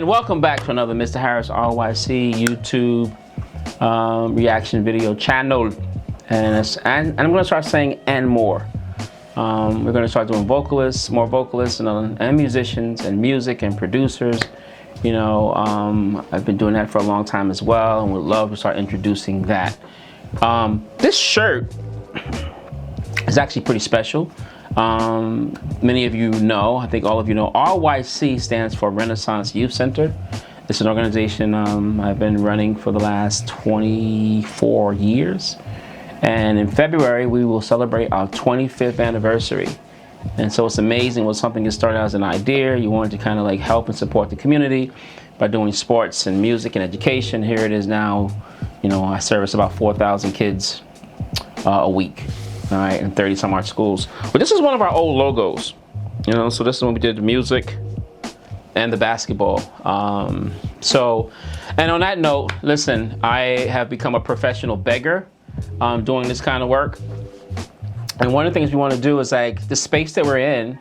And welcome back to another Mr. Harris RYC YouTube reaction video channel. And I'm going to start saying and more. We're going to start doing vocalists, more vocalists and musicians and music and producers. You know, I've been doing that for a long time as well, and would love to start introducing that. This shirt is actually pretty special. Many of you know, I think all of you know, RYC stands for Renaissance Youth Center. It's an organization I've been running for the last 24 years. And in February, we will celebrate our 25th anniversary. And so it's amazing when something gets started as an idea. You wanted to kind of like help and support the community by doing sports and music and education. Here it is now. You know, I service about 4,000 kids a week. All right, in 30 some odd schools. But this is one of our old logos, you know, so this is when we did the music and the basketball. And on that note, listen, I have become a professional beggar doing this kind of work. And one of the things we want to do is, like, the space that we're in,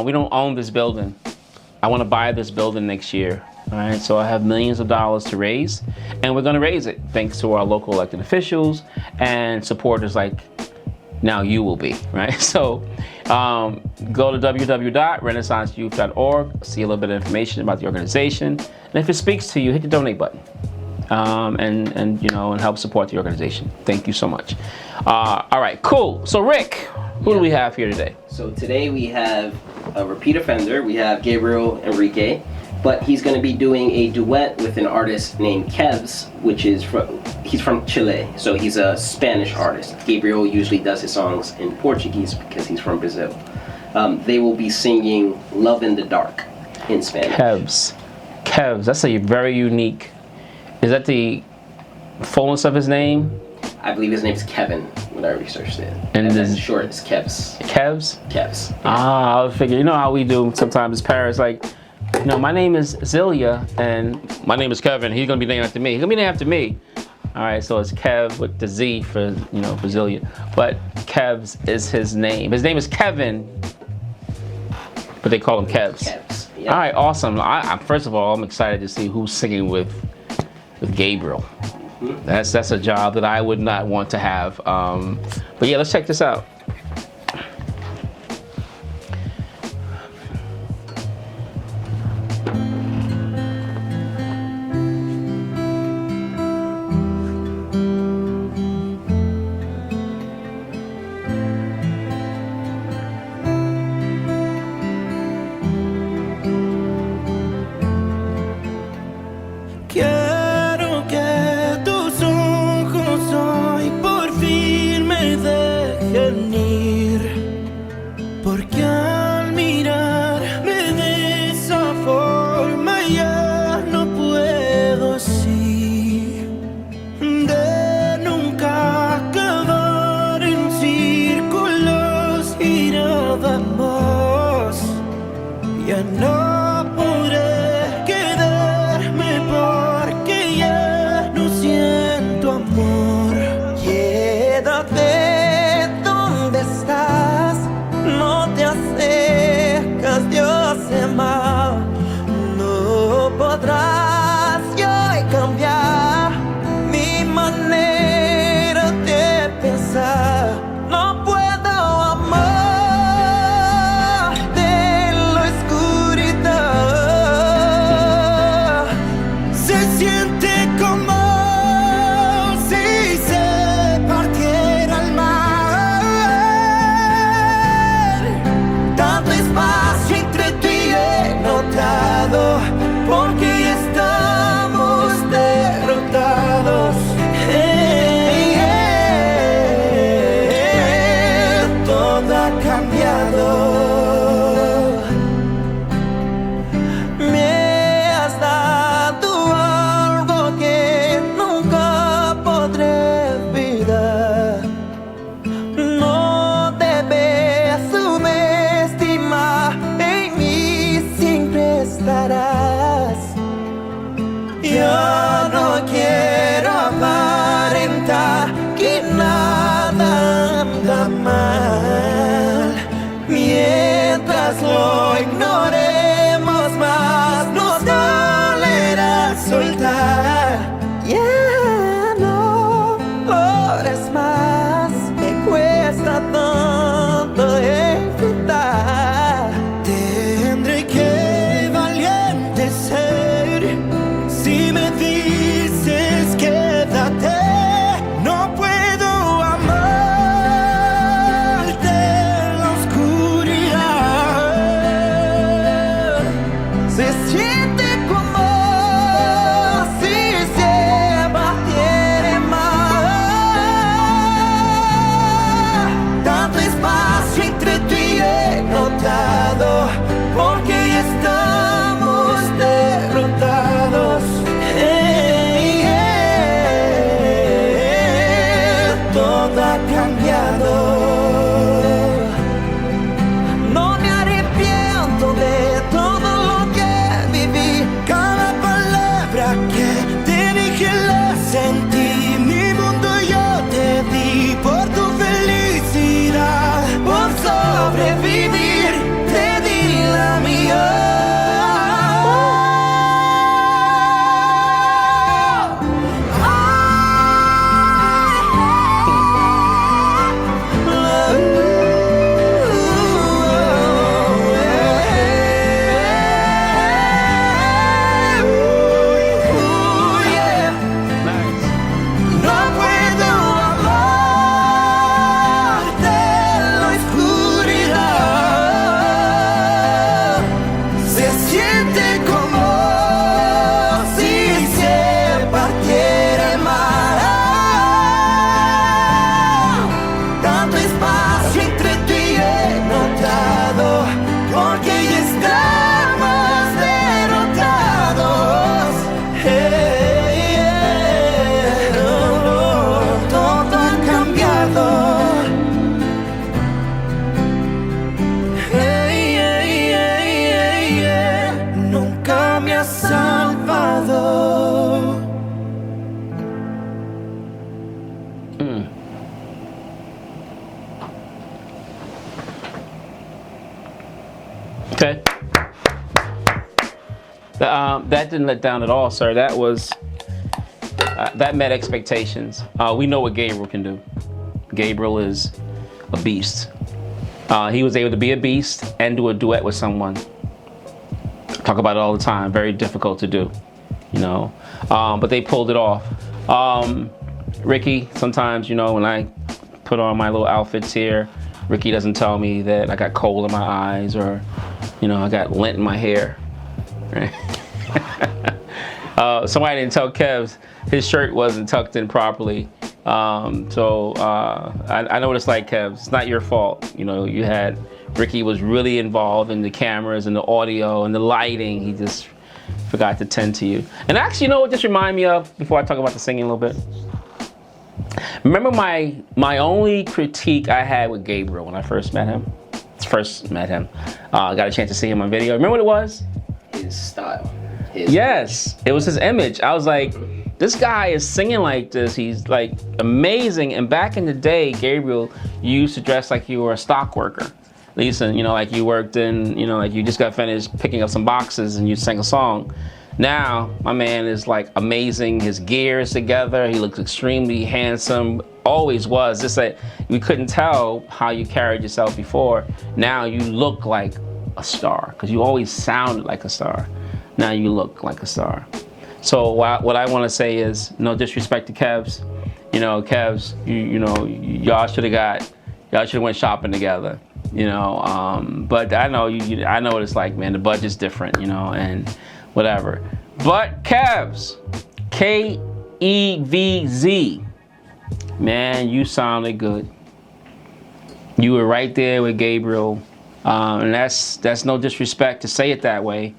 we don't own this building. I want to buy this building next year. All right, so I have millions of dollars to raise, and we're going to raise it thanks to our local elected officials and supporters like now you will be, right? So go to www.renaissanceyouth.org, see a little bit of information about the organization, and if it speaks to you, hit the donate button, and you know, and help support the organization. Thank you so much. All right, cool. So Rick, who do we have here today? So today we have a repeat offender. We have Gabriel Henrique, but he's going to be doing a duet with an artist named Kevz, which is he's from Chile, so he's a Spanish artist. Gabriel usually does his songs in Portuguese because he's from Brazil. They will be singing Love in the Dark in Spanish. Kevz, that's a very unique, is that the fullness of his name? I believe his name is Kevin when I researched it. And then short is Kevz. Kevz? Kevz. Yeah. Ah, I figure, you know how we do sometimes as parents, like, you know, my name is Zelia, and my name is Kevin. He's gonna be named after me. He's gonna be named after me. All right, so it's Kev with the Z for, you know, for Zelia. But Kevz is his name. His name is Kevin, but they call him Kevz. Kevz. Yep. All right, awesome. First of all, I'm excited to see who's singing with Gabriel. Mm-hmm. That's a job that I would not want to have. But yeah, let's check this out. Quiero que tus ojos hoy por fin me dejen That didn't let down at all, sir. That was that met expectations. We know what Gabriel can do. Gabriel is a beast. He was able to be a beast and do a duet with someone. Talk about it all the time. Very difficult to do, you know. But they pulled it off. Ricky, sometimes, you know, when I put on my little outfits here, Ricky doesn't tell me that I got coal in my eyes or, you know, I got lint in my hair. Right? Somebody didn't tell Kevz his shirt wasn't tucked in properly. I know what it's like, Kevz. It's not your fault. You know, Ricky was really involved in the cameras and the audio and the lighting. He just forgot to tend to you. And actually, you know what this remind me of, before I talk about the singing a little bit? Remember my only critique I had with Gabriel when I first met him? Got a chance to see him on video. Remember what it was? His style. Yes, it was his image. I was like, this guy is singing like this. He's like amazing. And back in the day, Gabriel, you used to dress like you were a stock worker. At least, you know, like you worked in, you know, like you just got finished picking up some boxes and you sang a song. Now, my man is like amazing. His gear is together. He looks extremely handsome. Always was. Just that we couldn't tell how you carried yourself before. Now you look like a star because you always sounded like a star. Now you look like a star. So what I want to say is, no disrespect to Kevz. You know, Kevz, y'all should have went shopping together. You know, but I know I know what it's like, man. The budget's different, you know, and whatever. But Kevz, Kevz, man, you sounded good. You were right there with Gabriel, and that's no disrespect to say it that way.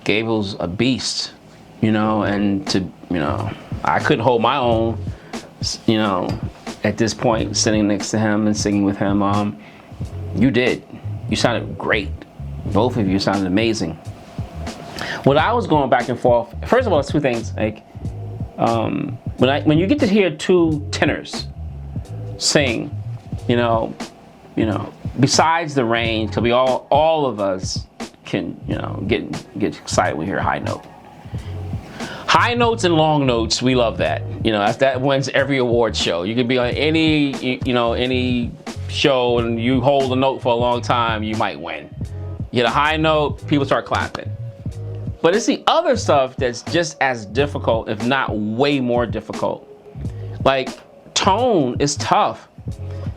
Gabriel's a beast, you know, and I couldn't hold my own, you know, at this point, sitting next to him and singing with him. You did. You sounded great. Both of you sounded amazing. When I was going back and forth, first of all, it's two things. Like, when you get to hear two tenors sing, you know, besides the range, because we all of us can, you know, get excited when we hear a high note. High notes and long notes, we love that. You know, that wins every award show. You could be on any show and you hold a note for a long time, you might win. You get a high note, people start clapping. But it's the other stuff that's just as difficult, if not way more difficult. Like, tone is tough.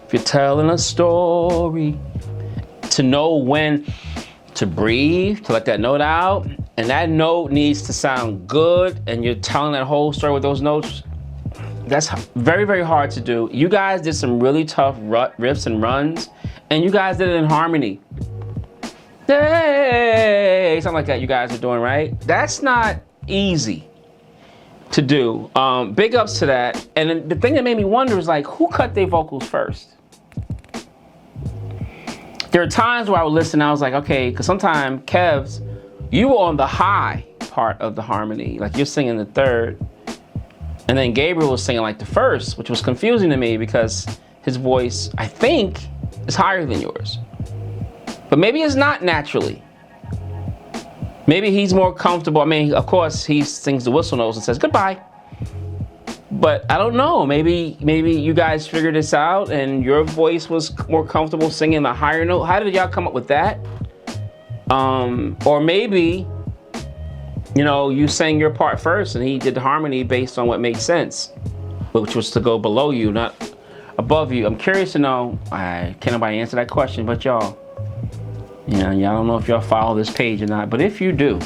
If you're telling a story, to know when to breathe, to let that note out, and that note needs to sound good, and you're telling that whole story with those notes, that's very, very hard to do. You guys did some really tough riffs and runs, and you guys did it in harmony. Hey, something like that you guys are doing, right? That's not easy to do. Big ups to that. And then the thing that made me wonder is, like, who cut their vocals first? There are times where I would listen and I was like, okay, because sometimes, Kevz, you were on the high part of the harmony. Like, you're singing the third. And then Gabriel was singing like the first, which was confusing to me because his voice, I think, is higher than yours. But maybe it's not naturally. Maybe he's more comfortable. I mean, of course, he sings the whistle notes and says goodbye. But I don't know. Maybe you guys figured this out and your voice was more comfortable singing the higher note. How did y'all come up with that? Or maybe, you know, you sang your part first and he did the harmony based on what made sense, which was to go below you, not above you. I'm curious to know. Can't nobody answer that question but y'all. You know, y'all don't know if y'all follow this page or not, but if you do,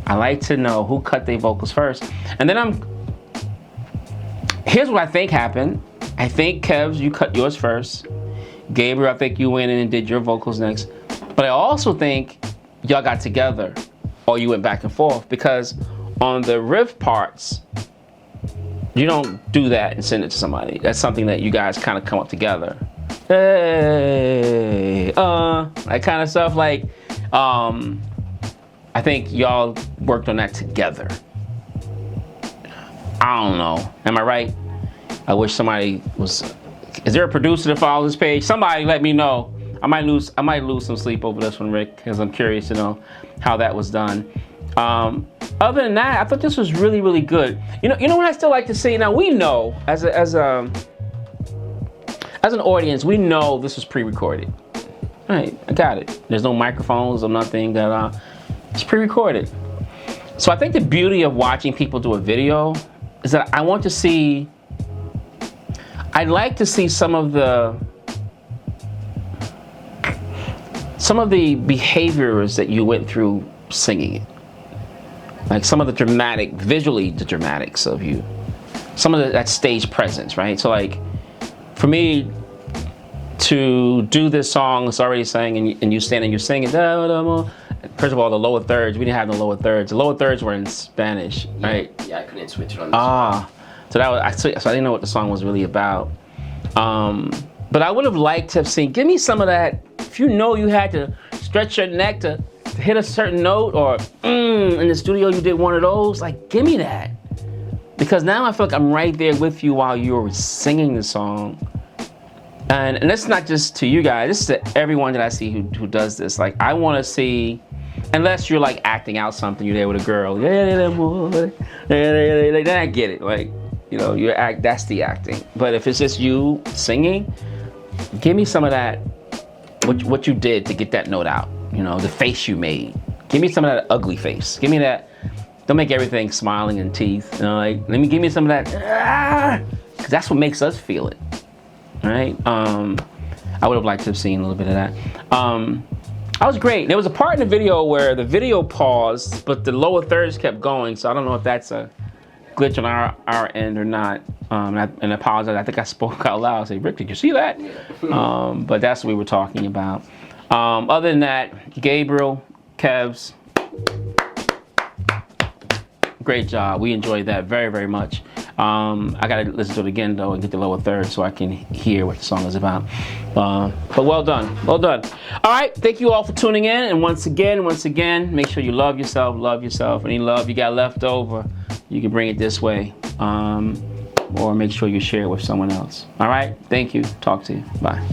I like to know who cut their vocals first. And then here's what I think happened. I think, Kevz, you cut yours first. Gabriel, I think you went in and did your vocals next. But I also think y'all got together or you went back and forth, because on the riff parts, you don't do that and send it to somebody. That's something that you guys kind of come up together. Hey, that kind of stuff. Like, I think y'all worked on that together. I don't know. Am I right? I wish somebody was. Is there a producer to follow this page? Somebody let me know. I might lose some sleep over this one, Rick, because I'm curious to know how that was done. Other than that, I thought this was really, really good. You know what I still like to see? Now we know as an audience, we know this was pre-recorded. All right, I got it. There's no microphones or nothing. That it's pre-recorded. So I think the beauty of watching people do a video is that I want to see. I'd like to see some of the behaviors that you went through singing it. Like some of the visually the dramatics of you. Some of that stage presence, right? So like, for me to do this song, it's already sang, and you stand and you're singing. First of all, the lower thirds, we didn't have the lower thirds. The lower thirds were in Spanish, right? Yeah, I couldn't switch it on this So that was, so I didn't know what the song was really about. But I would have liked to have seen, give me some of that. If you know you had to stretch your neck to hit a certain note, or in the studio you did one of those, like, give me that. Because now I feel like I'm right there with you while you're singing the song. And that's not just to you guys, this is to everyone that I see who does this. Like, I want to see, unless you're like acting out something, you're there with a girl, then I get it. Like, you know, that's the acting. But if it's just you singing, give me some of that, what you did to get that note out. You know, the face you made. Give me some of that ugly face. Give me that. Don't make everything smiling and teeth. You know, like, give me some of that. Because that's what makes us feel it. Right? I would have liked to have seen a little bit of that. That was great. There was a part in the video where the video paused, but the lower thirds kept going. So I don't know if that's a glitch on our end or not. And I apologize. I think I spoke out loud. I said, Rick, did you see that? But that's what we were talking about. Other than that, Gabriel, Kevz, great job. We enjoyed that very, very much. I gotta listen to it again though and get the lower third so I can hear what the song is about. But well done, well done. All right, thank you all for tuning in. And once again, make sure you love yourself, love yourself. Any love you got left over, you can bring it this way. Or make sure you share it with someone else. All right, thank you. Talk to you. Bye.